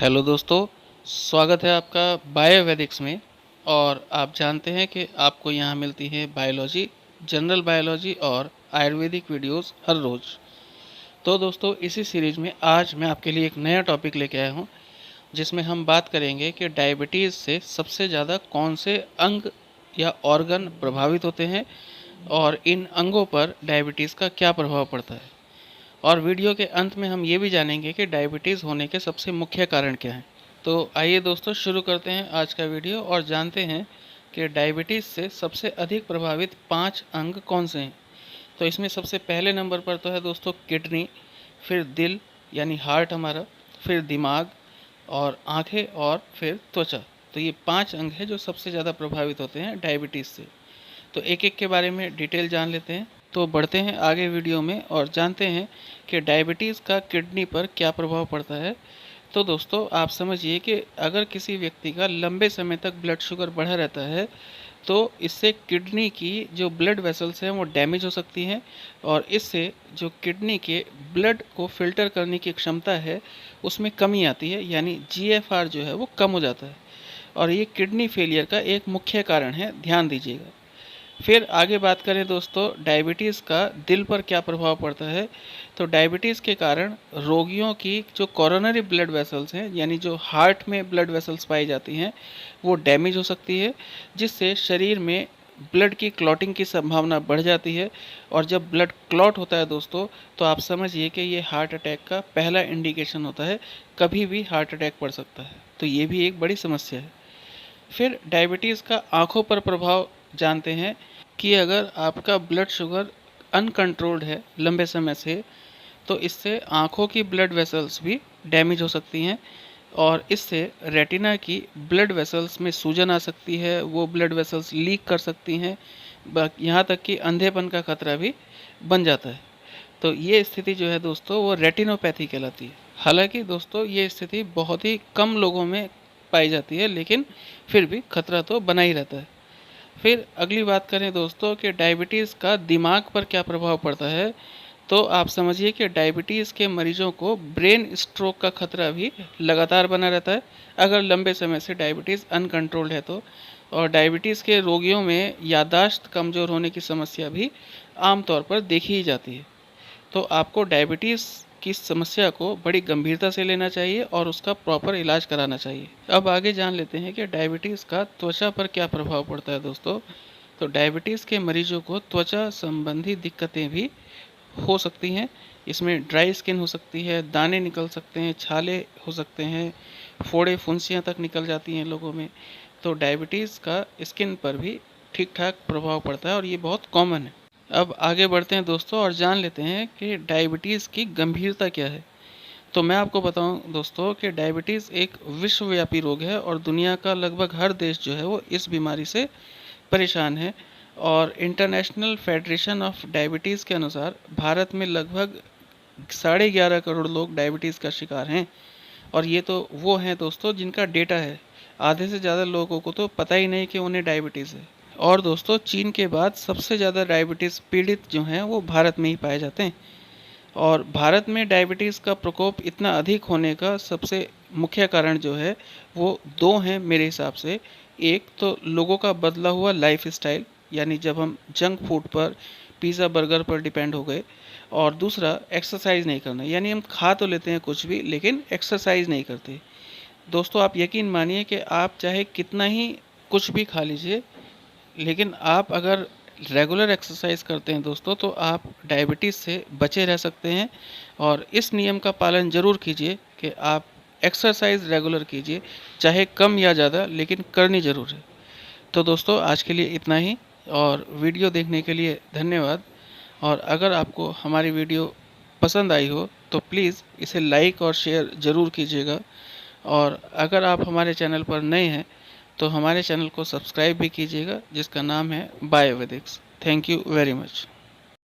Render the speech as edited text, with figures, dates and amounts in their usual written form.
Hello दोस्तों, स्वागत है आपका बायोवेदिक्स में। और आप जानते हैं कि आपको यहाँ मिलती है बायोलॉजी, जनरल बायोलॉजी और आयुर्वेदिक वीडियोस हर रोज़। तो दोस्तों, इसी सीरीज़ में आज मैं आपके लिए एक नया टॉपिक लेके आया हूँ, जिसमें हम बात करेंगे कि डायबिटीज़ से सबसे ज़्यादा कौन से अंग या ऑर्गन प्रभावित होते हैं और इन अंगों पर डायबिटीज़ का क्या प्रभाव पड़ता है। और वीडियो के अंत में हम ये भी जानेंगे कि डायबिटीज़ होने के सबसे मुख्य कारण क्या हैं। तो आइए दोस्तों, शुरू करते हैं आज का वीडियो और जानते हैं कि डायबिटीज़ से सबसे अधिक प्रभावित 5 अंग कौन से हैं। तो इसमें सबसे पहले नंबर पर तो है दोस्तों किडनी, फिर दिल यानी हार्ट हमारा, फिर दिमाग और आँखें और फिर त्वचा। तो ये 5 अंग हैं जो सबसे ज़्यादा प्रभावित होते हैं डायबिटीज़ से। तो एक एक के बारे में डिटेल जान लेते हैं। तो बढ़ते हैं आगे वीडियो में और जानते हैं कि डायबिटीज़ का किडनी पर क्या प्रभाव पड़ता है। तो दोस्तों, आप समझिए कि अगर किसी व्यक्ति का लंबे समय तक ब्लड शुगर बढ़ा रहता है तो इससे किडनी की जो ब्लड वेसल्स हैं वो डैमेज हो सकती हैं और इससे जो किडनी के ब्लड को फिल्टर करने की क्षमता है उसमें कमी आती है, यानी जीएफआर जो है वो कम हो जाता है और ये किडनी फेलियर का एक मुख्य कारण है, ध्यान दीजिएगा। फिर आगे बात करें दोस्तों, डायबिटीज़ का दिल पर क्या प्रभाव पड़ता है। तो डायबिटीज़ के कारण रोगियों की जो कोरोनरी ब्लड वेसल्स हैं, यानी जो हार्ट में ब्लड वेसल्स पाई जाती हैं, वो डैमेज हो सकती है, जिससे शरीर में ब्लड की क्लॉटिंग की संभावना बढ़ जाती है। और जब ब्लड क्लॉट होता है दोस्तों, तो आप समझिए कि ये हार्ट अटैक का पहला इंडिकेशन होता है, कभी भी हार्ट अटैक पड़ सकता है। तो ये भी एक बड़ी समस्या है। फिर डायबिटीज़ का आँखों पर प्रभाव जानते हैं कि अगर आपका ब्लड शुगर अनकंट्रोल्ड है लंबे समय से, तो इससे आँखों की ब्लड वेसल्स भी डैमेज हो सकती हैं और इससे रेटिना की ब्लड वेसल्स में सूजन आ सकती है, वो ब्लड वेसल्स लीक कर सकती हैं, यहाँ तक कि अंधेपन का खतरा भी बन जाता है। तो ये स्थिति जो है दोस्तों, वो रेटिनोपैथी कहलाती है। हालांकि दोस्तों, ये स्थिति बहुत ही कम लोगों में पाई जाती है, लेकिन फिर भी खतरा तो बना ही रहता है। फिर अगली बात करें दोस्तों कि डायबिटीज़ का दिमाग पर क्या प्रभाव पड़ता है। तो आप समझिए कि डायबिटीज़ के मरीजों को ब्रेन स्ट्रोक का खतरा भी लगातार बना रहता है अगर लंबे समय से डायबिटीज़ अनकंट्रोल्ड है तो। और डायबिटीज़ के रोगियों में याददाश्त कमज़ोर होने की समस्या भी आमतौर पर देखी ही जाती है। तो आपको डायबिटीज़ की समस्या को बड़ी गंभीरता से लेना चाहिए और उसका प्रॉपर इलाज कराना चाहिए। अब आगे जान लेते हैं कि डायबिटीज़ का त्वचा पर क्या प्रभाव पड़ता है दोस्तों। तो डायबिटीज़ के मरीजों को त्वचा संबंधी दिक्कतें भी हो सकती हैं। इसमें ड्राई स्किन हो सकती है, दाने निकल सकते हैं, छाले हो सकते हैं, फोड़े फुंसियाँ तक निकल जाती हैं लोगों में। तो डायबिटीज़ का स्किन पर भी ठीक ठाक प्रभाव पड़ता है और ये बहुत कॉमन है। अब आगे बढ़ते हैं दोस्तों और जान लेते हैं कि डायबिटीज़ की गंभीरता क्या है। तो मैं आपको बताऊं दोस्तों कि डायबिटीज़ एक विश्वव्यापी रोग है और दुनिया का लगभग हर देश जो है वो इस बीमारी से परेशान है। और इंटरनेशनल फेडरेशन ऑफ डायबिटीज़ के अनुसार भारत में लगभग 11.5 करोड़ लोग डायबिटीज़ का शिकार हैं। और ये तो वो हैं दोस्तों जिनका डेटा है, आधे से ज़्यादा लोगों को तो पता ही नहीं कि उन्हें डायबिटीज़ है। और दोस्तों, चीन के बाद सबसे ज़्यादा डायबिटीज़ पीड़ित जो हैं वो भारत में ही पाए जाते हैं। और भारत में डायबिटीज़ का प्रकोप इतना अधिक होने का सबसे मुख्य कारण जो है वो दो हैं मेरे हिसाब से। एक तो लोगों का बदला हुआ लाइफ स्टाइल, यानी जब हम जंक फूड पर, पिज़्ज़ा बर्गर पर डिपेंड हो गए। और दूसरा एक्सरसाइज नहीं करना, यानी हम खा तो लेते हैं कुछ भी लेकिन एक्सरसाइज नहीं करते। दोस्तों, आप यकीन मानिए कि आप चाहे कितना ही कुछ भी खा लीजिए, लेकिन आप अगर रेगुलर एक्सरसाइज करते हैं दोस्तों, तो आप डायबिटीज़ से बचे रह सकते हैं। और इस नियम का पालन ज़रूर कीजिए कि आप एक्सरसाइज रेगुलर कीजिए, चाहे कम या ज़्यादा, लेकिन करनी ज़रूर है। तो दोस्तों, आज के लिए इतना ही और वीडियो देखने के लिए धन्यवाद। और अगर आपको हमारी वीडियो पसंद आई हो तो प्लीज़ इसे लाइक और शेयर ज़रूर कीजिएगा। और अगर आप हमारे चैनल पर नए हैं तो हमारे चैनल को सब्सक्राइब भी कीजिएगा, जिसका नाम है Biovedics. Thank you very much.